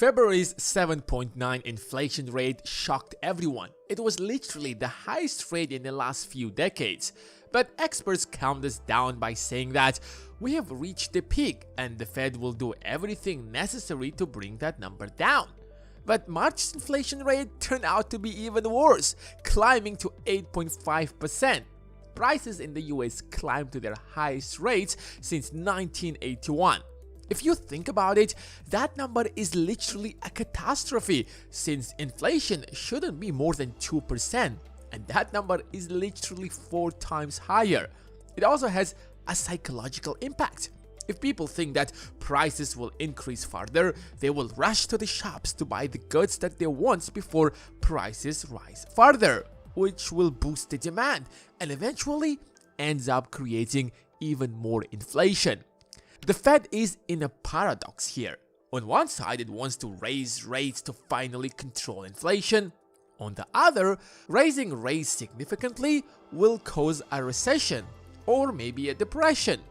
February's 7.9 inflation rate shocked everyone. It was literally the highest rate in the last few decades. But experts calmed us down by saying that we have reached the peak and the Fed will do everything necessary to bring that number down. But March's inflation rate turned out to be even worse, climbing to 8.5%. Prices in the US climbed to their highest rates since 1981. If you think about it, that number is literally a catastrophe, since inflation shouldn't be more than 2%, and that number is literally 4 times higher. It also has a psychological impact. If people think that prices will increase further, they will rush to the shops to buy the goods that they want before prices rise further, which will boost the demand and eventually ends up creating even more inflation. The Fed is in a paradox here. On one side, it wants to raise rates to finally control inflation. On the other, raising rates significantly will cause a recession or maybe a depression.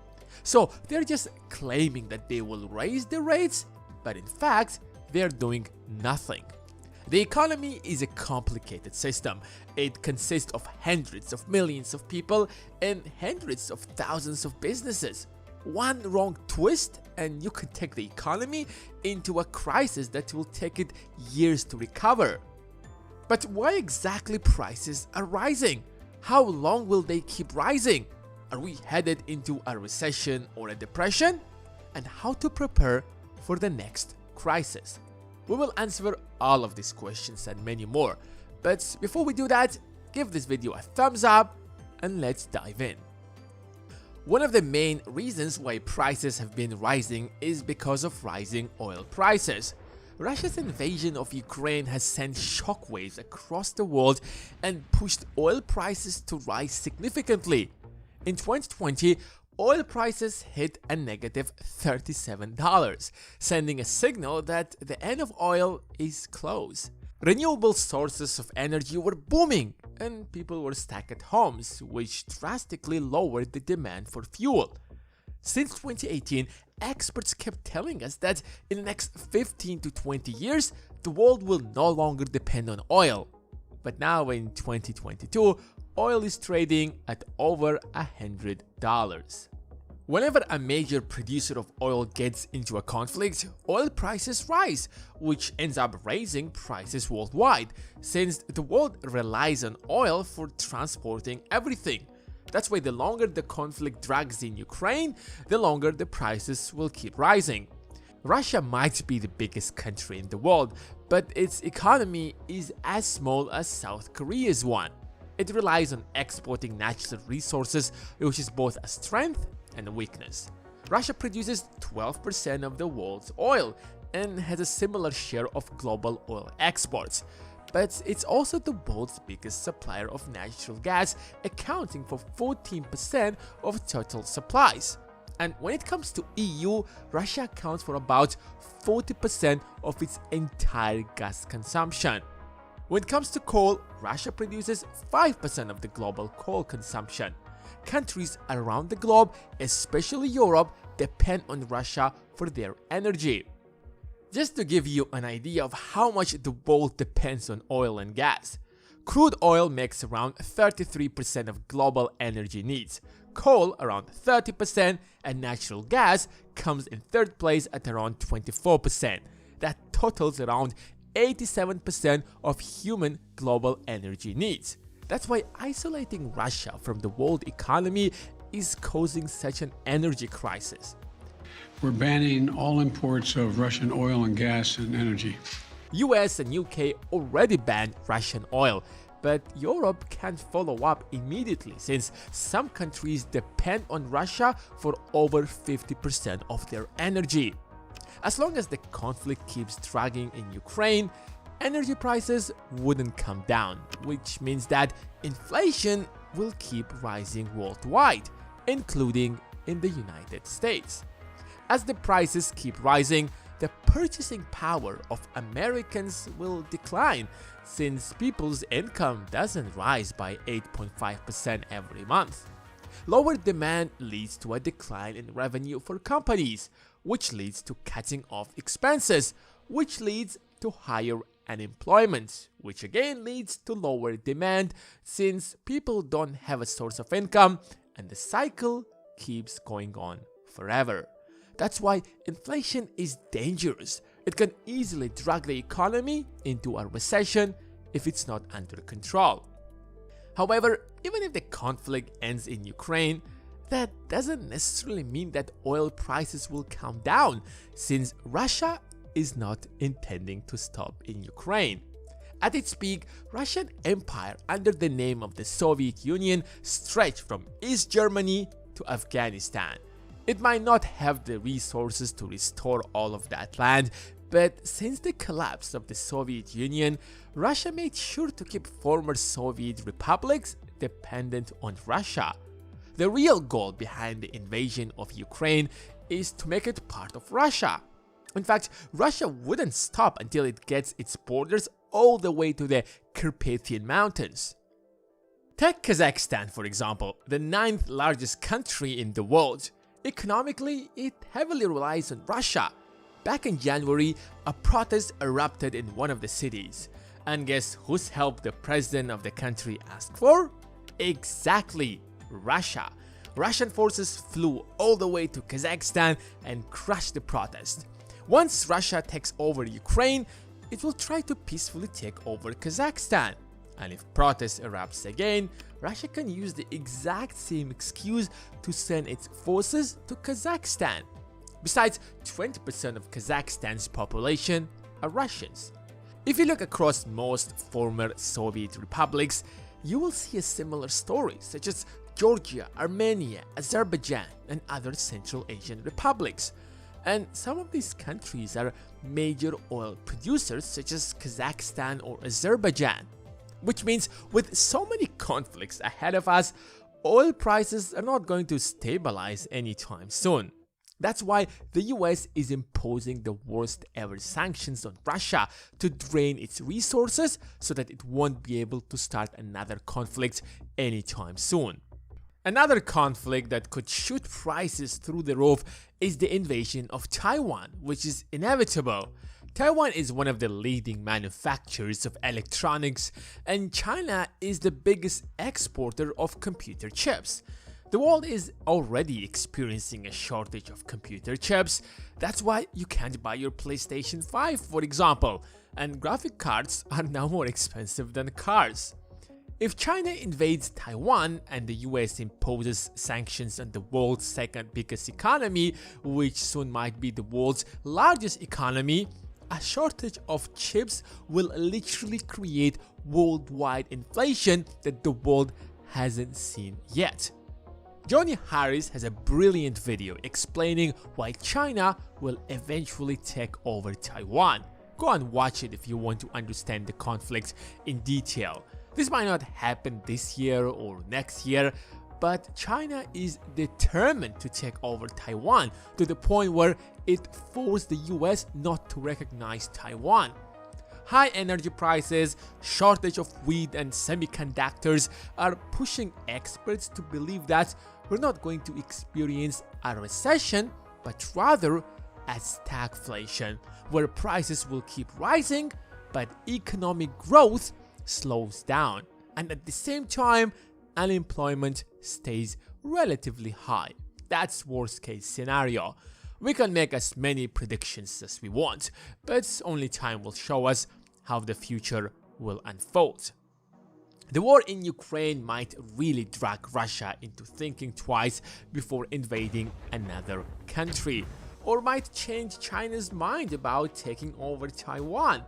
So they're just claiming that they will raise the rates, but in fact, they're doing nothing. The economy is a complicated system. It consists of hundreds of millions of people and hundreds of thousands of businesses. One wrong twist and you could take the economy into a crisis that will take it years to recover. But why exactly prices are rising? How long will they keep rising? Are we headed into a recession or a depression? And how to prepare for the next crisis? We will answer all of these questions and many more. But before we do that, give this video a thumbs up and let's dive in. One of the main reasons why prices have been rising is because of rising oil prices. Russia's invasion of Ukraine has sent shockwaves across the world and pushed oil prices to rise significantly. In 2020, oil prices hit a negative $37, sending a signal that the end of oil is close. Renewable sources of energy were booming and people were stuck at homes, which drastically lowered the demand for fuel. Since 2018, experts kept telling us that in the next 15 to 20 years, the world will no longer depend on oil. But now in 2022, oil is trading at over $100. Whenever a major producer of oil gets into a conflict, oil prices rise, which ends up raising prices worldwide, since the world relies on oil for transporting everything. That's why the longer the conflict drags in Ukraine, the longer the prices will keep rising. Russia might be the biggest country in the world, but its economy is as small as South Korea's one. It relies on exporting natural resources, which is both a strength and a weakness. Russia produces 12% of the world's oil and has a similar share of global oil exports. But it's also the world's biggest supplier of natural gas, accounting for 14% of total supplies. And when it comes to EU, Russia accounts for about 40% of its entire gas consumption. When it comes to coal, Russia produces 5% of the global coal consumption. Countries around the globe, especially Europe, depend on Russia for their energy. Just to give you an idea of how much the world depends on oil and gas, crude oil makes around 33% of global energy needs, coal around 30%, and natural gas comes in third place at around 24%. That totals around 87% of human global energy needs. That's why isolating Russia from the world economy is causing such an energy crisis. We're banning all imports of Russian oil and gas and energy. US and UK already banned Russian oil, but Europe can't follow up immediately since some countries depend on Russia for over 50% of their energy. As long as the conflict keeps dragging in Ukraine, energy prices wouldn't come down, which means that inflation will keep rising worldwide, including in the United States. As the prices keep rising, the purchasing power of Americans will decline since people's income doesn't rise by 8.5% every month. Lower demand leads to a decline in revenue for companies, which leads to cutting off expenses, which leads to higher unemployment, which again leads to lower demand since people don't have a source of income, and the cycle keeps going on forever. That's why inflation is dangerous. It can easily drag the economy into a recession if it's not under control. However, even if the conflict ends in Ukraine, that doesn't necessarily mean that oil prices will come down, since Russia is not intending to stop in Ukraine. At its peak, Russian Empire under the name of the Soviet Union stretched from East Germany to Afghanistan. It might not have the resources to restore all of that land, but since the collapse of the Soviet Union, Russia made sure to keep former Soviet republics dependent on Russia. The real goal behind the invasion of Ukraine is to make it part of Russia. In fact, Russia wouldn't stop until it gets its borders all the way to the Carpathian Mountains. Take Kazakhstan, for example, the 9th largest country in the world. Economically, it heavily relies on Russia. Back in January, a protest erupted in one of the cities. And guess whose help the president of the country asked for? Exactly, Russia. Russian forces flew all the way to Kazakhstan and crushed the protest. Once Russia takes over Ukraine, it will try to peacefully take over Kazakhstan. And if protest erupts again, Russia can use the exact same excuse to send its forces to Kazakhstan. Besides, 20% of Kazakhstan's population are Russians. If you look across most former Soviet republics, you will see a similar story, such as Georgia, Armenia, Azerbaijan, and other Central Asian republics. And some of these countries are major oil producers, such as Kazakhstan or Azerbaijan. Which means with so many conflicts ahead of us, oil prices are not going to stabilize anytime soon. That's why the US is imposing the worst ever sanctions on Russia to drain its resources so that it won't be able to start another conflict anytime soon. Another conflict that could shoot prices through the roof is the invasion of Taiwan, which is inevitable. Taiwan is one of the leading manufacturers of electronics, and China is the biggest exporter of computer chips. The world is already experiencing a shortage of computer chips. That's why you can't buy your PlayStation 5, for example, and graphic cards are now more expensive than cars. If China invades Taiwan and the US imposes sanctions on the world's second biggest economy, which soon might be the world's largest economy, a shortage of chips will literally create worldwide inflation that the world hasn't seen yet. Johnny Harris has a brilliant video explaining why China will eventually take over Taiwan. Go and watch it if you want to understand the conflict in detail. This might not happen this year or next year, but China is determined to take over Taiwan to the point where it forced the US not to recognize Taiwan. High energy prices, shortage of wheat and semiconductors are pushing experts to believe that we're not going to experience a recession, but rather a stagflation, where prices will keep rising, but economic growth slows down, and at the same time, unemployment stays relatively high. That's worst case scenario. We can make as many predictions as we want, but only time will show us how the future will unfold. The war in Ukraine might really drag Russia into thinking twice before invading another country, or might change China's mind about taking over Taiwan.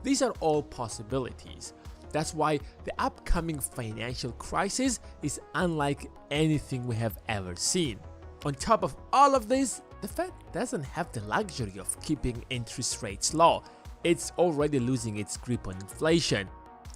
These are all possibilities. That's why the upcoming financial crisis is unlike anything we have ever seen. On top of all of this, the Fed doesn't have the luxury of keeping interest rates low. It's already losing its grip on inflation.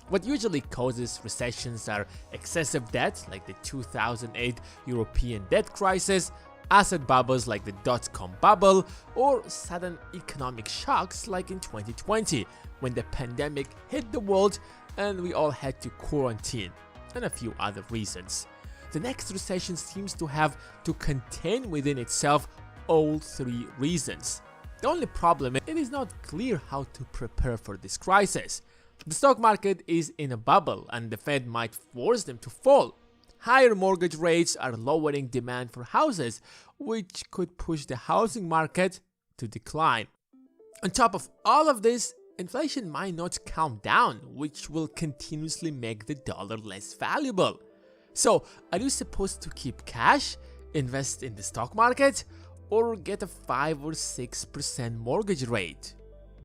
What usually causes recessions are excessive debt, like the 2008 European debt crisis, asset bubbles like the dot-com bubble, or sudden economic shocks like in 2020, when the pandemic hit the world and we all had to quarantine, and a few other reasons. The next recession seems to have to contain within itself all three reasons. The only problem is it is not clear how to prepare for this crisis. The stock market is in a bubble and the Fed might force them to fall. Higher mortgage rates are lowering demand for houses, which could push the housing market to decline. On top of all of this, inflation might not calm down, which will continuously make the dollar less valuable. So, are you supposed to keep cash, invest in the stock market, or get a 5 or 6% mortgage rate?